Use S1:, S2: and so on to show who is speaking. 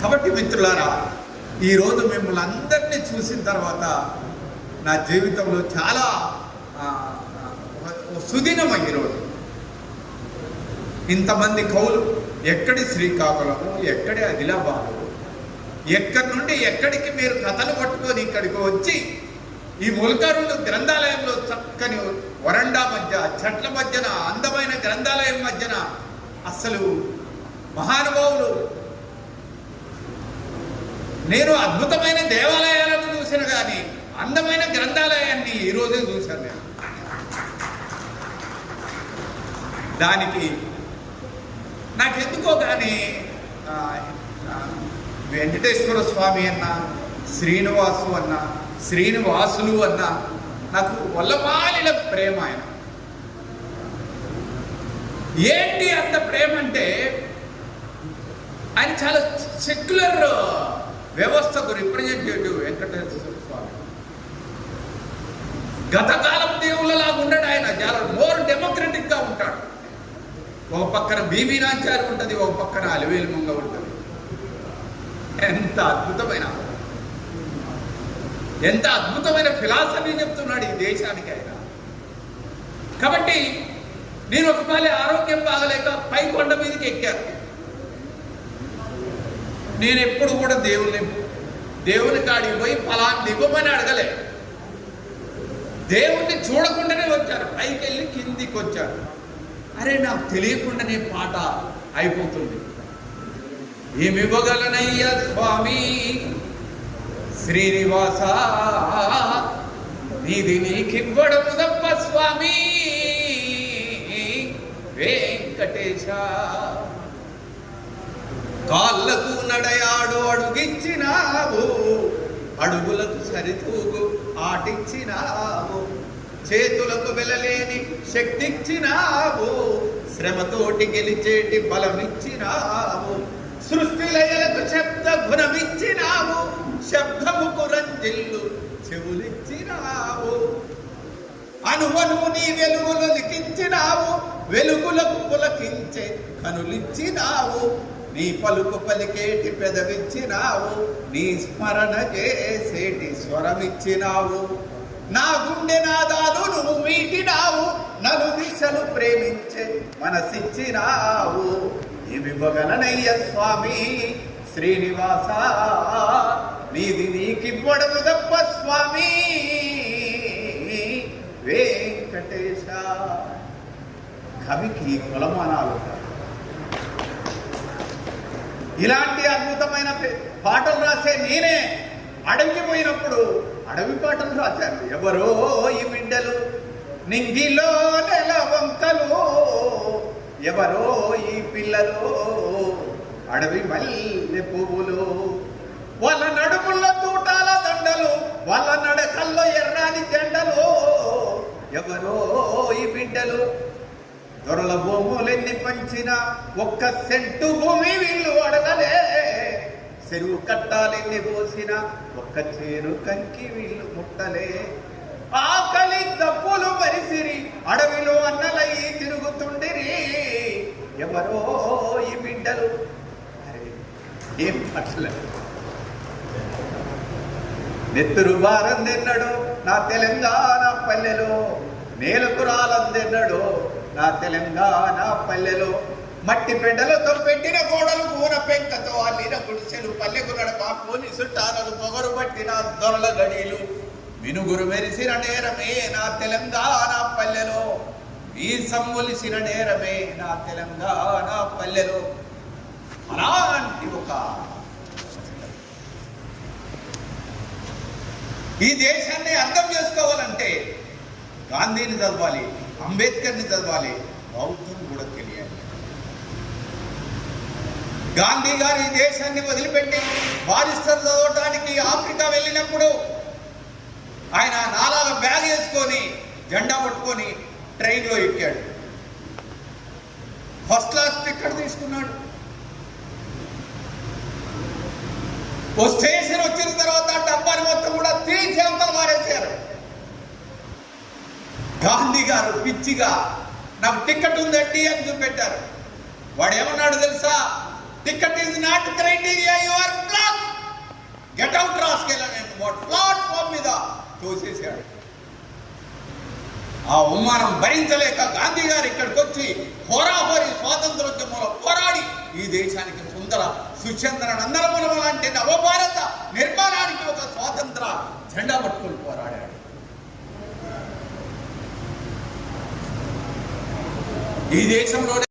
S1: కాబట్టి మిత్రులారా, ఈరోజు మిమ్మల్ని అందరినీ చూసిన తర్వాత నా జీవితంలో చాలా సుదినం. ఈరోజు ఇంతమంది కవులు, ఎక్కడి శ్రీకాకుళము, ఎక్కడి ఆదిలాబాదు, ఎక్కడి నుండి ఎక్కడికి మీరు కథలు పట్టుకొని ఇక్కడికి వచ్చి ఈ ములకరులు గ్రంథాలయంలో చక్కని వరండా మధ్య, చెట్ల మధ్యన, అందమైన గ్రంథాలయం మధ్యన అసలు మహానుభావులు. నేను అద్భుతమైన దేవాలయాలను చూసిన కానీ అందమైన గ్రంథాలయాన్ని ఈరోజే చూశాను నేను. దానికి నాకెందుకో కానీ వెంకటేశ్వర స్వామి అన్న, శ్రీనివాసు అన్న, శ్రీనివాసులు అన్న నాకు వల్లమాలిన ప్రేమ. ఆయన ఏంటి అంత ప్రేమ అంటే, ఆయన చాలా సెక్యులర్ వ్యవస్థకు రిప్రజెంటేటివ్. వెంకటేశ్వర స్వామి గతకాలం దేవుళ్ళలాగా ఉండడు. ఆయన చాలా మోర్ డెమోక్రటిక్గా ఉంటాడు. ఒక పక్కన బీబీ నాంచారి ఉంటుంది, ఒక పక్కన అలివేలు మంగ ఉంటుంది. ఎంత అద్భుతమైన ఫిలాసఫీ చెప్తున్నాడు ఈ దేశానికి ఆయన. కాబట్టి నేను ఒకసారి ఆరోగ్యం బాగలేక పై కొండ మీదకి ఎక్కాను. నేను ఎప్పుడు కూడా దేవుని కాడికి పోయి ఫలాన్ని ఇవ్వమని అడగలే. దేవుణ్ణి చూడకుండానే వచ్చాను. పైకి వెళ్ళి కిందికి వచ్చాను. అరే, నాకు తెలియకుండానే పాట అయిపోతుంది. ఏమివ్వగలనయ్యా స్వామి శ్రీనివాస, నీది నీకివ్వడము తప్ప స్వామి వెంకటేశ. కాళ్ళకు నడయాడు అడుగిచ్చినావు, అడుగులకు సరితూగు ఆటిచ్చినావు, చేతులకు వెలలేని శక్తిచ్చినావు, శ్రమతోటి గెలిచేటి బలమిచ్చినావు, సృష్టి లయలకు శబ్ద గుణమిచ్చినావు, శబ్దముకు రంజిల్లు చెవులిచ్చినావు, అనువను నీ వెలుగులు లిఖించినావు, వెలుగులకు పులకించే కనులిచ్చినావు, నీ పలుకు పలికేటి పెదవిచ్చినావు, నీ స్మరణ చేసేటి స్వరమిచ్చినావు, నా గుండె నాదాలు నువ్వు మీటినావు, నలు దిశలు ప్రేమించే మనసిచ్చినావు. ఏమివ్వగలనయ్య స్వామి శ్రీనివాస, నీది నీకివ్వడము తప్ప స్వామి వెంకటేశ. కవికి కులమానాలు. ఇలాంటి అద్భుతమైన పాటలు రాసే నేనే అడవికి పోయినప్పుడు అడవి పాటలు రాశాను. ఎవరో ఈ బిడ్డలు నింగిలో నెల వంకలు, ఎవరో ఈ పిల్లలు అడవి మల్లె పువ్వులు, వాళ్ళ నడుముల్లో తూటాల దండలు, వాళ్ళ నడకల్లో ఎర్రాని జెండలు, ఎవరో ఈ బిడ్డలు దొరల భూములెన్ని పంచిన ఒక్క సెంటు భూమి వీళ్ళు అడగలే, చెరువు కట్టాలెన్ని పోసిన ఒక్క చేరు కంకి వీళ్ళు ముట్టలే, ఆకలి దప్పులు పరిసిరి అడవిలో అన్నలయ్యి తిరుగుతుండిరి, ఎవరో ఈ బిడ్డలు. అరే, ఏం పట్ల నెత్తురు బారందెన్నడు నా తెలంగాణ పల్లెలో, నేలకు రాలందెన్నడు నా తెలంగాణ పల్లెలో, మట్టి పెండలతో పెట్టిన గోడలు పూన పెంకతో అల్లిన గుడిసెలు, పల్లెకు నడప పోని సుట్టారలు, పొగరు పట్టిన దొరల గడీలు, మినుగురు మెరిసిన నేరమే నా తెలంగాణ పల్లెలో, ఈ సమ్ములిసిన నేరమే నా తెలంగాణ పల్లెలో. అలాంటి ఒక ఈ దేశాన్ని అర్థం చేసుకోవాలంటే గాంధీని చదవాలి, అంబేద్కర్ని చదవాలి, బౌద్ధం కూడా తెలియాలి. గాంధీ గారు ఈ దేశాన్ని వదిలిపెట్టి బారిస్టర్ చదవడానికి ఆఫ్రికా వెళ్ళినప్పుడు ఆయన నాలాగా బ్యాగ్ వేసుకొని జెండా పట్టుకొని ట్రైన్లో ఎక్కాడు. ఫస్ట్ క్లాస్ టికెట్ తీసుకున్నాడు. ఓ స్టేషన్ వచ్చిన తర్వాత డబ్బాని మొత్తం కూడా తీసి అంతలు మారేశారు. గాంధీ గారు పిచ్చిగా నాకు టికెట్ ఉందండి అని చూపెట్టారు. వాడు ఏమన్నాడు తెలుసా? Ticket is not criteria, your black, get out రాసుకెళ్ళని ప్లాట్ఫామ్ మీద తోసేశాడు. ఆ అవమానం భరించలేక గాంధీ గారు ఇక్కడికి వచ్చి హోరాహోరీ స్వాతంత్రోద్యమంలో పోరాడి ఈ దేశానికి సుందర సుచంద్ర నందనవనం లాంటి నవభారత నిర్మాణానికి ఒక స్వాతంత్ర జెండా పట్టుకొని పోరాడాడు. ఈ దేశంలోనే